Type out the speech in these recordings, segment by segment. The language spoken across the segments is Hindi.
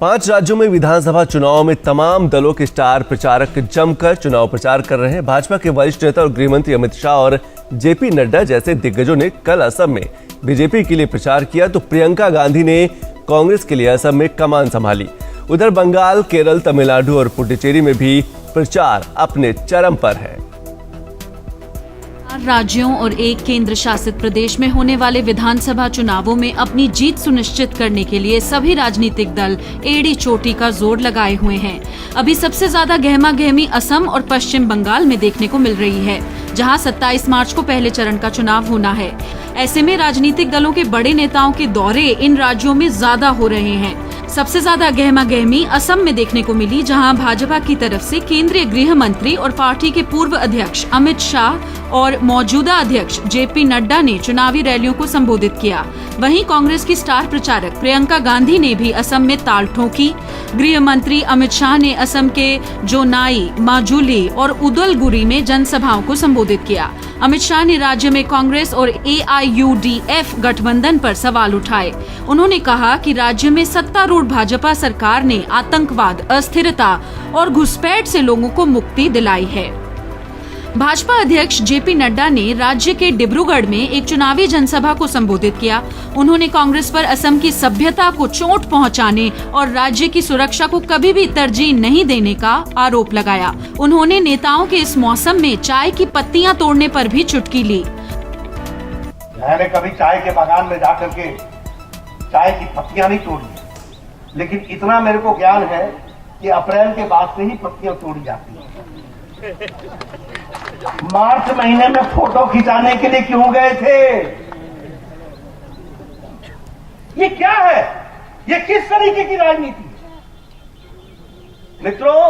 5 राज्यों में विधानसभा चुनाव में तमाम दलों के स्टार प्रचारक जमकर चुनाव प्रचार कर रहे हैं। भाजपा के वरिष्ठ नेता और गृहमंत्री अमित शाह और जेपी नड्डा जैसे दिग्गजों ने कल असम में बीजेपी के लिए प्रचार किया, तो प्रियंका गांधी ने कांग्रेस के लिए असम में कमान संभाली। उधर बंगाल, केरल, तमिलनाडु और पुडुचेरी में भी प्रचार अपने चरम पर है। राज्यों और एक केंद्र शासित प्रदेश में होने वाले विधानसभा चुनावों में अपनी जीत सुनिश्चित करने के लिए सभी राजनीतिक दल एड़ी चोटी का जोर लगाए हुए हैं। अभी सबसे ज्यादा गहमा गहमी असम और पश्चिम बंगाल में देखने को मिल रही है, जहां 27 मार्च को पहले चरण का चुनाव होना है। ऐसे में राजनीतिक दलों के बड़े नेताओं के दौरे इन राज्यों में ज्यादा हो रहे हैं। सबसे ज्यादा गहमा गहमी असम में देखने को मिली, जहां भाजपा की तरफ से केंद्रीय गृह मंत्री और पार्टी के पूर्व अध्यक्ष अमित शाह और मौजूदा अध्यक्ष जेपी नड्डा ने चुनावी रैलियों को संबोधित किया। वहीं कांग्रेस की स्टार प्रचारक प्रियंका गांधी ने भी असम में ताल ठोकी। गृह मंत्री अमित शाह ने असम के जोनाई, माजुली और उदलगुरी में जनसभाओं को संबोधित किया। अमित शाह ने राज्य में कांग्रेस और AIUDF गठबंधन पर सवाल उठाए। उन्होंने कहा कि राज्य में सत्तारूढ़ भाजपा सरकार ने आतंकवाद, अस्थिरता और घुसपैठ से लोगों को मुक्ति दिलाई है। भाजपा अध्यक्ष जेपी नड्डा ने राज्य के डिब्रूगढ़ में एक चुनावी जनसभा को संबोधित किया। उन्होंने कांग्रेस पर असम की सभ्यता को चोट पहुंचाने और राज्य की सुरक्षा को कभी भी तरजीह नहीं देने का आरोप लगाया। उन्होंने नेताओं के इस मौसम में चाय की पत्तियां तोड़ने पर भी चुटकी ली। मैंने कभी चाय के बागान में जाकर के चाय की पत्तियां नहीं तोड़ी, लेकिन इतना मेरे को ज्ञान है कि अप्रैल के बाद से ही पत्तियां तोड़ी जाती हैं। मार्च महीने में फोटो खिंचाने के लिए क्यों गए थे? ये क्या है? ये किस तरीके की राजनीति? मित्रों,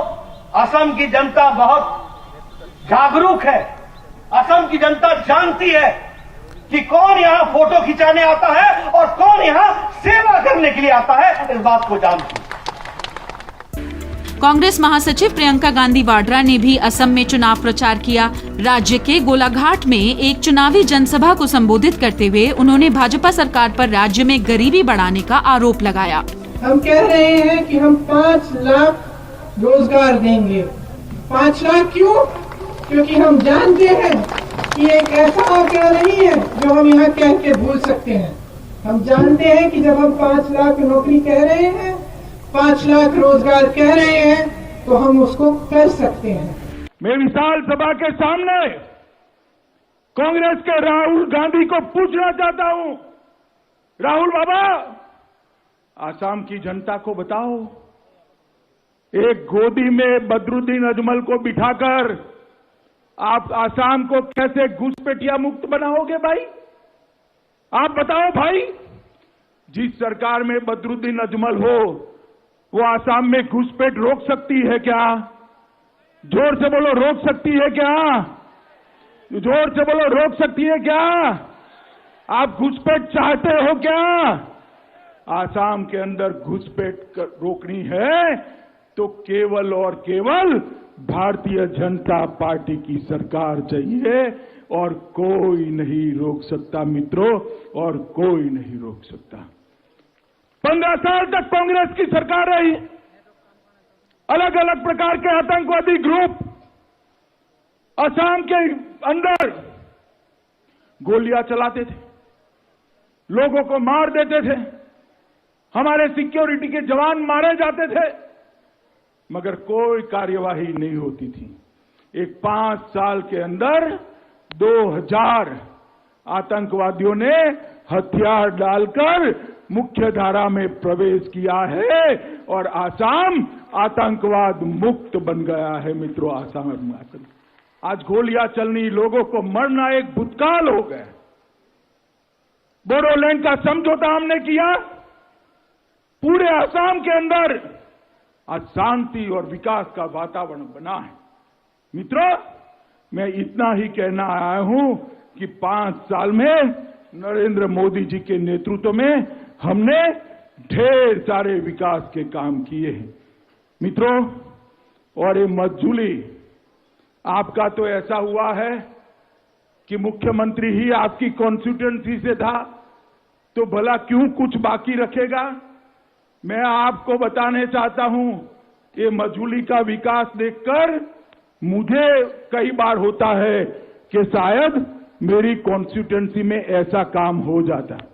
असम की जनता बहुत जागरूक है। असम की जनता जानती है कि कौन यहां फोटो खिंचाने आता है और कौन यहां सेवा करने के लिए आता है। इस बात को जानती है। कांग्रेस महासचिव प्रियंका गांधी वाड्रा ने भी असम में चुनाव प्रचार किया। राज्य के गोलाघाट में एक चुनावी जनसभा को संबोधित करते हुए उन्होंने भाजपा सरकार पर राज्य में गरीबी बढ़ाने का आरोप लगाया। हम कह रहे हैं कि हम 5 लाख रोजगार देंगे। 5 लाख क्यों? क्योंकि हम जानते हैं कि एक ऐसा आंकड़ा नहीं है जो हम यहाँ कह के भूल सकते हैं। हम जानते हैं कि जब हम 5 लाख नौकरी कह रहे हैं, 5 लाख रोजगार कह रहे हैं, तो हम उसको कर सकते हैं। मैं विशाल सभा के सामने कांग्रेस के राहुल गांधी को पूछना चाहता हूं, राहुल बाबा, आसाम की जनता को बताओ, एक गोदी में बदरुद्दीन अजमल को बिठाकर आप आसाम को कैसे घुसपैठिया मुक्त बनाओगे भाई? आप बताओ भाई। जिस सरकार में बदरुद्दीन अजमल हो, वो आसाम में घुसपैठ रोक सकती है क्या? जोर से बोलो, रोक सकती है क्या? जोर से बोलो, रोक सकती है क्या? आप घुसपैठ चाहते हो क्या? आसाम के अंदर घुसपैठ रोकनी है तो केवल और केवल भारतीय जनता पार्टी की सरकार चाहिए, और कोई नहीं रोक सकता मित्रों, और कोई नहीं रोक सकता। 15 साल तक कांग्रेस की सरकार रही। अलग अलग प्रकार के आतंकवादी ग्रुप असम के अंदर गोलियां चलाते थे, लोगों को मार देते थे, हमारे सिक्योरिटी के जवान मारे जाते थे, मगर कोई कार्यवाही नहीं होती थी। एक 5 साल के अंदर 2000 आतंकवादियों ने हथियार डालकर मुख्य धारा में प्रवेश किया है और आसाम आतंकवाद मुक्त बन गया है मित्रों। आसाम आज गोलियां चलनी, लोगों को मरना एक भूतकाल हो गया। बोडोलैंड का समझौता हमने किया, पूरे आसाम के अंदर आज शांति और विकास का वातावरण बना है। मित्रों, मैं इतना ही कहना आया हूं कि 5 साल में नरेंद्र मोदी जी के नेतृत्व में हमने ढेर सारे विकास के काम किए हैं मित्रों। और ये मजदूरी आपका तो ऐसा हुआ है कि मुख्यमंत्री ही आपकी कॉन्स्टिट्यूएंसी से था, तो भला क्यों कुछ बाकी रखेगा? मैं आपको बताने चाहता हूं, ये मजूली का विकास देखकर मुझे कई बार होता है कि शायद मेरी कॉन्स्टिट्यूएंसी में ऐसा काम हो जाता है।